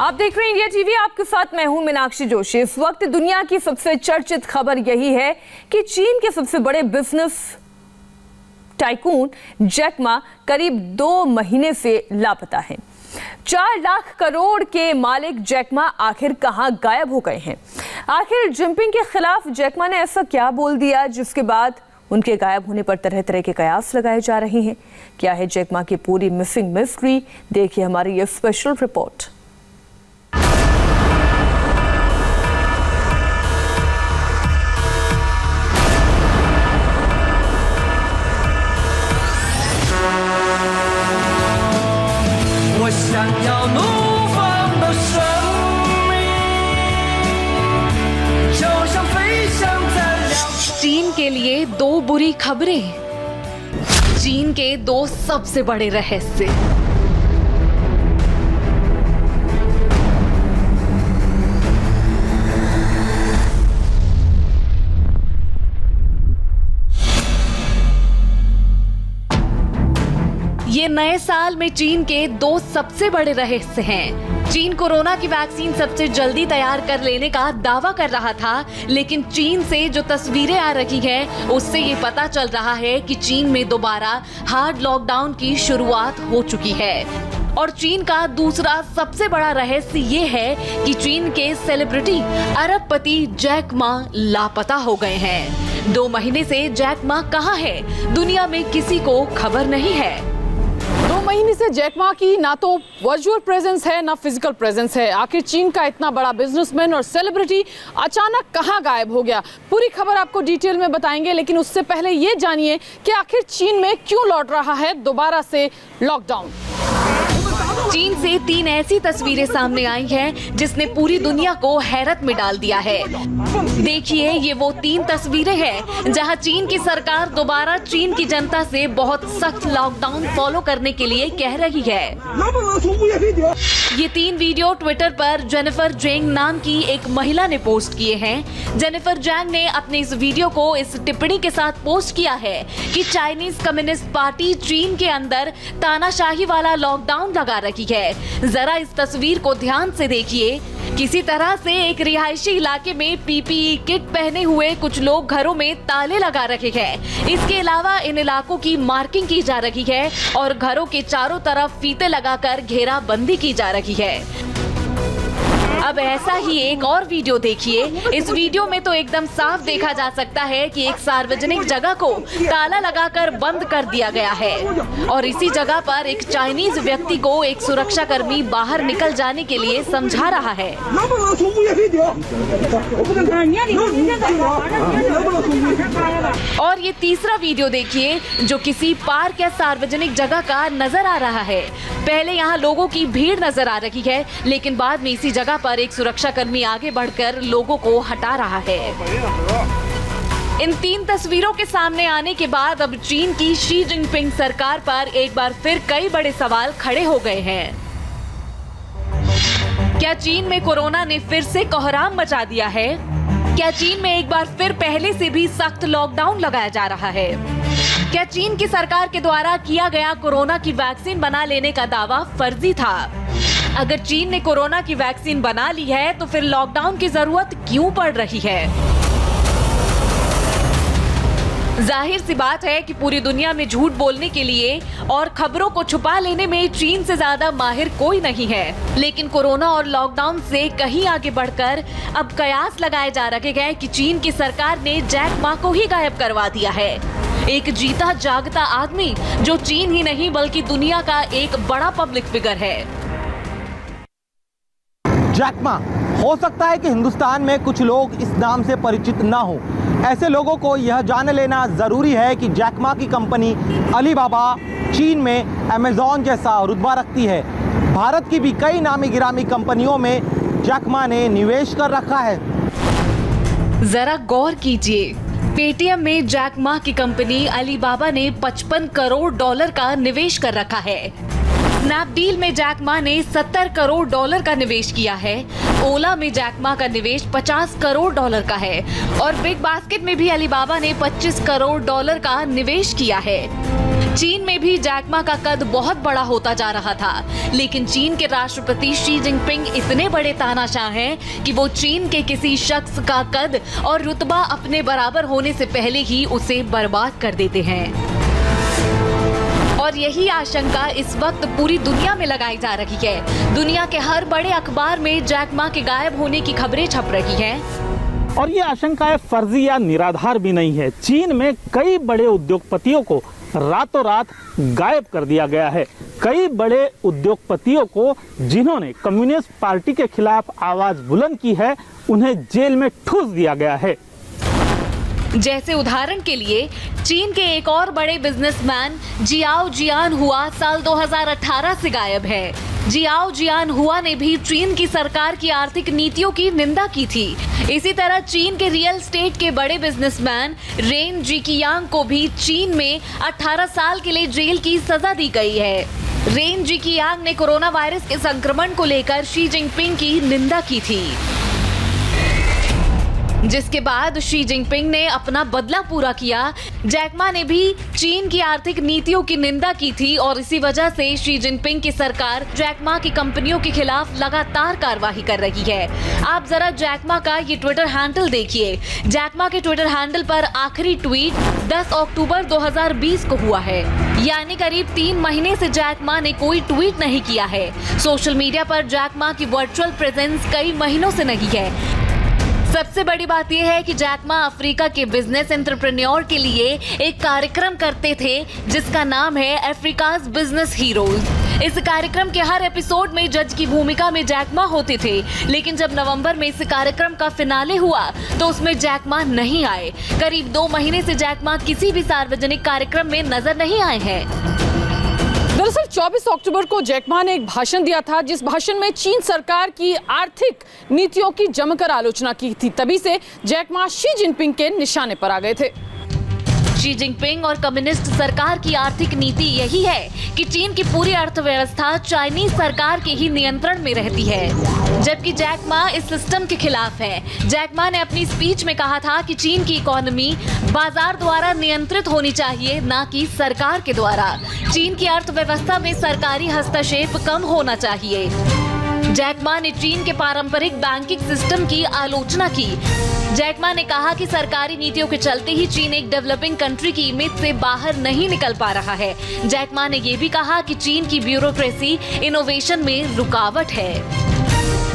आप देख रहे हैं इंडिया टीवी, आपके साथ मैं हूं मीनाक्षी जोशी। इस वक्त दुनिया की सबसे चर्चित खबर यही है कि चीन के सबसे बड़े बिजनेस टाइकून जैक मा करीब 2 महीने से लापता हैं। 4 लाख करोड़ के मालिक जैक मा आखिर कहां गायब हो गए हैं? आखिर जिनपिंग के खिलाफ जैक मा ने ऐसा क्या बोल दिया जिसके बाद उनके गायब होने पर तरह तरह के कयास लगाए जा रहे हैं? क्या है जैक मा की पूरी मिसिंग मिस्ट्री? देखिए हमारी ये स्पेशल रिपोर्ट। चीन के लिए 2 बुरी खबरें, चीन के 2 सबसे बड़े रहस्य। ये नए साल में चीन के 2 सबसे बड़े रहस्य हैं। चीन कोरोना की वैक्सीन सबसे जल्दी तैयार कर लेने का दावा कर रहा था, लेकिन चीन से जो तस्वीरें आ रही हैं, उससे ये पता चल रहा है कि चीन में दोबारा हार्ड लॉकडाउन की शुरुआत हो चुकी है। और चीन का दूसरा सबसे बड़ा रहस्य ये है कि चीन के सेलिब्रिटी अरबपति जैक मा लापता हो गए हैं। 2 महीने से जैक मा कहाँ है, दुनिया में किसी को खबर नहीं है। 2 महीने से जैक मा की ना तो वर्चुअल प्रेजेंस है ना फिजिकल प्रेजेंस है। आखिर चीन का इतना बड़ा बिजनेसमैन और सेलिब्रिटी अचानक कहां गायब हो गया? पूरी खबर आपको डिटेल में बताएंगे, लेकिन उससे पहले ये जानिए कि आखिर चीन में क्यों लौट रहा है दोबारा से लॉकडाउन। चीन से 3 ऐसी तस्वीरें सामने आई हैं जिसने पूरी दुनिया को हैरत में डाल दिया है। देखिए, ये वो 3 तस्वीरें हैं जहां चीन की सरकार दोबारा चीन की जनता से बहुत सख्त लॉकडाउन फॉलो करने के लिए कह रही है। ये 3 वीडियो ट्विटर पर जेनिफर जैंग नाम की एक महिला ने पोस्ट किए हैं। जेनिफर जैंग ने अपने इस वीडियो को इस टिप्पणी के साथ पोस्ट किया है कि चाइनीज कम्युनिस्ट पार्टी चीन के अंदर तानाशाही वाला लॉकडाउन लगा रही है। जरा इस तस्वीर को ध्यान से देखिए। किसी तरह से एक रिहायशी इलाके में पीपीई किट पहने हुए कुछ लोग घरों में ताले लगा रखे हैं। इसके अलावा इन इलाकों की मार्किंग की जा रही है और घरों के चारों तरफ फीते लगाकर घेराबंदी की जा रही है। अब ऐसा ही एक और वीडियो देखिए। इस वीडियो में तो एकदम साफ देखा जा सकता है कि एक सार्वजनिक जगह को ताला लगाकर बंद कर दिया गया है और इसी जगह पर एक चाइनीज व्यक्ति को एक सुरक्षाकर्मी बाहर निकल जाने के लिए समझा रहा है। और ये तीसरा वीडियो देखिए जो किसी पार्क या सार्वजनिक जगह का नजर आ रहा है। पहले यहाँ लोगों की भीड़ नजर आ रही है, लेकिन बाद में इसी जगह पर एक सुरक्षाकर्मी आगे बढ़कर लोगों को हटा रहा है। इन 3 तस्वीरों के सामने आने के बाद अब चीन की शी जिनपिंग सरकार पर एक बार फिर कई बड़े सवाल खड़े हो गए हैं। क्या चीन में कोरोना ने फिर से कोहराम मचा दिया है? क्या चीन में एक बार फिर पहले से भी सख्त लॉकडाउन लगाया जा रहा है? क्या चीन की सरकार के द्वारा किया गया कोरोना की वैक्सीन बना लेने का दावा फर्जी था? अगर चीन ने कोरोना की वैक्सीन बना ली है तो फिर लॉकडाउन की जरूरत क्यों पड़ रही है? जाहिर सी बात है कि पूरी दुनिया में झूठ बोलने के लिए और खबरों को छुपा लेने में चीन से ज्यादा माहिर कोई नहीं है। लेकिन कोरोना और लॉकडाउन से कहीं आगे बढ़कर अब कयास लगाए जा रहे हैं कि चीन की सरकार ने जैक मा को ही गायब करवा दिया है। एक जीता जागता आदमी जो चीन ही नहीं बल्कि दुनिया का एक बड़ा पब्लिक फिगर है। जैक मा, हो सकता है कि हिंदुस्तान में कुछ लोग इस नाम से परिचित ना हो। ऐसे लोगों को यह जान लेना जरूरी है कि जैक मा की कंपनी अलीबाबा चीन में अमेज़न जैसा रुतबा रखती है। भारत की भी कई नामी गिरामी कंपनियों में जैक मा ने निवेश कर रखा है। जरा गौर कीजिए, पेटीएम में जैक मा की कंपनी अलीबाबा ने $55 करोड़ का निवेश कर रखा है। स्नैपडील में जैक मा ने $70 करोड़ का निवेश किया है। ओला में जैक मा का निवेश $50 करोड़ का है और बिग बास्केट में भी अलीबाबा ने $25 करोड़ का निवेश किया है। चीन में भी जैक मा का कद बहुत बड़ा होता जा रहा था, लेकिन चीन के राष्ट्रपति शी जिनपिंग इतने बड़े तानाशाह हैं कि वो चीन के किसी शख्स का कद और रुतबा अपने बराबर होने से पहले ही उसे बर्बाद कर देते हैं। और यही आशंका इस वक्त पूरी दुनिया में लगाई जा रही है। दुनिया के हर बड़े अखबार में जैक मा के गायब होने की खबरें छप रही हैं। और ये आशंकाएं फर्जी या निराधार भी नहीं है। चीन में कई बड़े उद्योगपतियों को रातों रात गायब कर दिया गया है। कई बड़े उद्योगपतियों को जिन्होंने कम्युनिस्ट पार्टी के खिलाफ आवाज बुलंद की है, उन्हें जेल में ठूस दिया गया है। जैसे उदाहरण के लिए चीन के एक और बड़े बिजनेसमैन जियाओ जियान हुआ साल 2018 से गायब है। जियाओ जियान हुआ ने भी चीन की सरकार की आर्थिक नीतियों की निंदा की थी। इसी तरह चीन के रियल एस्टेट के बड़े बिजनेसमैन रेन जिकियांग को भी चीन में 18 साल के लिए जेल की सजा दी गई है। रेन जिकियांग ने कोरोना वायरस के संक्रमण को लेकर शी जिनपिंग की निंदा की थी, जिसके बाद शी जिनपिंग ने अपना बदला पूरा किया। जैक मा ने भी चीन की आर्थिक नीतियों की निंदा की थी और इसी वजह से शी जिनपिंग की सरकार जैक मा की कंपनियों के खिलाफ लगातार कार्रवाई कर रही है। आप जरा जैक मा का ये ट्विटर हैंडल देखिए। जैक मा के ट्विटर हैंडल पर आखिरी ट्वीट 10 अक्टूबर 2020 को हुआ है, यानी करीब 3 महीने से जैक मा ने कोई ट्वीट नहीं किया है। सोशल मीडिया पर जैक मा की वर्चुअल प्रेजेंस कई महीनों से नहीं है। सबसे बड़ी बात यह है कि जैक मा अफ्रीका के बिजनेस एंटरप्रेन्योर के लिए एक कार्यक्रम करते थे जिसका नाम है अफ्रीकाज बिजनेस हीरोज। इस कार्यक्रम के हर एपिसोड में जज की भूमिका में जैक मा होते थे, लेकिन जब नवंबर में इस कार्यक्रम का फिनाले हुआ तो उसमें जैक मा नहीं आए। करीब 2 महीने से जैक मा किसी भी सार्वजनिक कार्यक्रम में नजर नहीं आए हैं। दरअसल 24 अक्टूबर को जैक मा ने एक भाषण दिया था, जिस भाषण में चीन सरकार की आर्थिक नीतियों की जमकर आलोचना की थी। तभी से जैक मा शी जिनपिंग के निशाने पर आ गए थे। शी जिनपिंग और कम्युनिस्ट सरकार की आर्थिक नीति यही है कि चीन की पूरी अर्थव्यवस्था चाइनीज सरकार के ही नियंत्रण में रहती है, जबकि जैक मा इस सिस्टम के खिलाफ है। जैक मा ने अपनी स्पीच में कहा था कि चीन की इकोनॉमी बाजार द्वारा नियंत्रित होनी चाहिए, न कि सरकार के द्वारा। चीन की अर्थव्यवस्था में सरकारी हस्तक्षेप कम होना चाहिए। जैक मा ने चीन के पारंपरिक बैंकिंग सिस्टम की आलोचना की। जैक मा ने कहा कि सरकारी नीतियों के चलते ही चीन एक डेवलपिंग कंट्री की इमेज से बाहर नहीं निकल पा रहा है। जैक मा ने ये भी कहा कि चीन की ब्यूरोक्रेसी इनोवेशन में रुकावट है।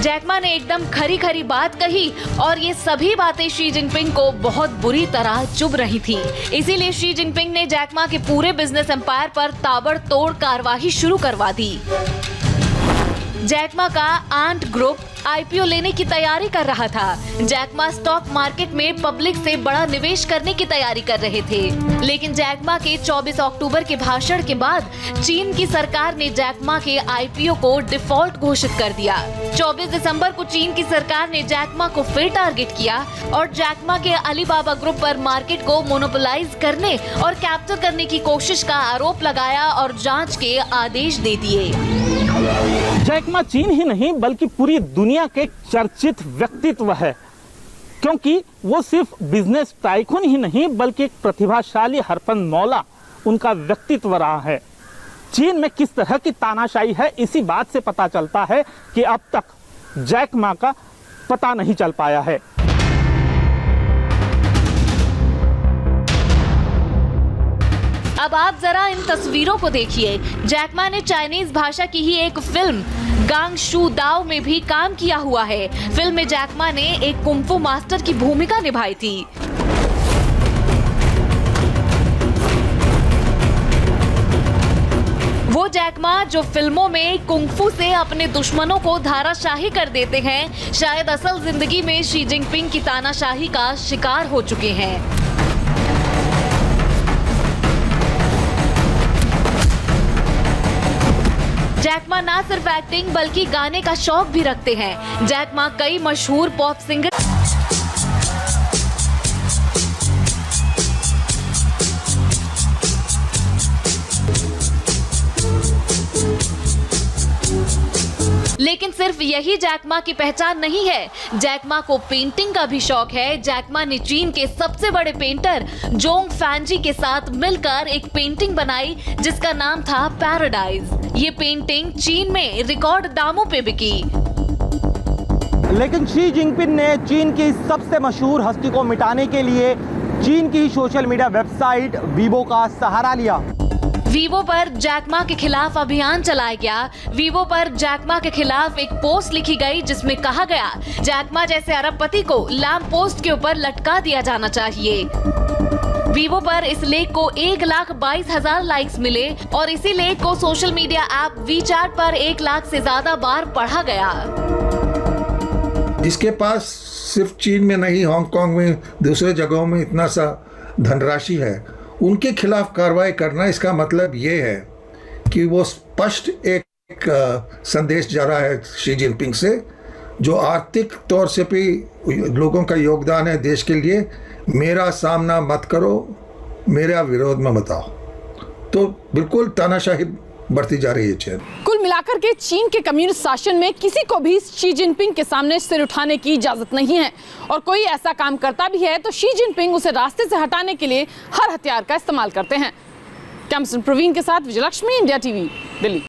जैक मा ने एकदम खरी खरी बात कही और ये सभी बातें शी जिनपिंग को बहुत बुरी तरह चुभ रही थी। इसीलिए शी जिनपिंग ने जैक मा के पूरे बिजनेस एम्पायर पर ताबड़तोड़ कार्रवाई शुरू करवा दी। जैक मा का आंट ग्रुप आईपीओ लेने की तैयारी कर रहा था। जैक मा स्टॉक मार्केट में पब्लिक से बड़ा निवेश करने की तैयारी कर रहे थे, लेकिन जैक मा के 24 अक्टूबर के भाषण के बाद चीन की सरकार ने जैक मा के आईपीओ को डिफॉल्ट घोषित कर दिया। 24 दिसंबर को चीन की सरकार ने जैक मा को फिर टारगेट किया और जैक मा के अलीबाबा ग्रुप पर मार्केट को मोनोपोलाइज करने और कैप्चर करने की कोशिश का आरोप लगाया और जांच के आदेश दे दिए। जैक मा चीन ही नहीं बल्कि पूरी दुनिया के चर्चित व्यक्तित्व है, क्योंकि वो सिर्फ बिजनेस टाइकून ही नहीं बल्कि एक प्रतिभाशाली हरफन मौला उनका व्यक्तित्व रहा है। चीन में किस तरह की तानाशाही है, इसी बात से पता चलता है कि अब तक जैक मा का पता नहीं चल पाया है। अब आप जरा इन तस्वीरों को देखिए। जैक मा ने चाइनीज भाषा की ही एक फिल्म गांग शू दाओ में भी काम किया हुआ है। फिल्म में जैक मा ने एक कुंफू मास्टर की भूमिका निभाई थी। वो जैक मा जो फिल्मों में कुंफू से अपने दुश्मनों को धाराशाही कर देते हैं, शायद असल जिंदगी में शी जिनपिंग की तानाशाही का शिकार हो चुके हैं। जैक मा ना सिर्फ एक्टिंग बल्कि गाने का शौक भी रखते हैं। जैक मा कई मशहूर पॉप सिंगर लेकिन सिर्फ यही जैक मा की पहचान नहीं है, जैक मा को पेंटिंग का भी शौक है। जैक मा ने चीन के सबसे बड़े पेंटर जोंग फैंजी के साथ मिलकर एक पेंटिंग बनाई जिसका नाम था पैराडाइज। ये पेंटिंग चीन में रिकॉर्ड दामों पे बिकी। लेकिन शी जिनपिंग ने चीन की सबसे मशहूर हस्ती को मिटाने के लिए चीन की सोशल मीडिया वेबसाइट वीवो का सहारा लिया। वीवो पर जैक मा के खिलाफ अभियान चलाया गया। वीवो पर जैक मा के खिलाफ एक पोस्ट लिखी गई जिसमें कहा गया, जैक मा जैसे अरबपति को लैंप पोस्ट के ऊपर लटका दिया जाना चाहिए। वीवो पर इस लेख को 1,22,000 लाइक्स मिले और इसी लेख को सोशल मीडिया ऐप वीचैट पर 1 लाख से ज्यादा बार पढ़ा गया। जिसके पास सिर्फ चीन में नहीं, हांगकांग में, दूसरे जगहों में इतना सा धनराशि है, उनके खिलाफ कार्रवाई करना, इसका मतलब ये है कि वो स्पष्ट एक संदेश जा रहा है शी जिनपिंग से, जो आर्थिक तौर से भी लोगों का योगदान है देश के लिए। मेरा सामना मत करो, मेरा विरोध में मत आओ। तो बिल्कुल तानाशाही बढ़ती जा रही है चीन। कुल मिलाकर के चीन के कम्युनिस्ट शासन में किसी को भी शी जिनपिंग के सामने सिर उठाने की इजाजत नहीं है, और कोई ऐसा काम करता भी है तो शी जिनपिंग उसे रास्ते से हटाने के लिए हर हथियार का इस्तेमाल करते हैं। कैमरा प्रवीण के साथ विजयलक्ष्मी, इंडिया टीवी, दिल्ली।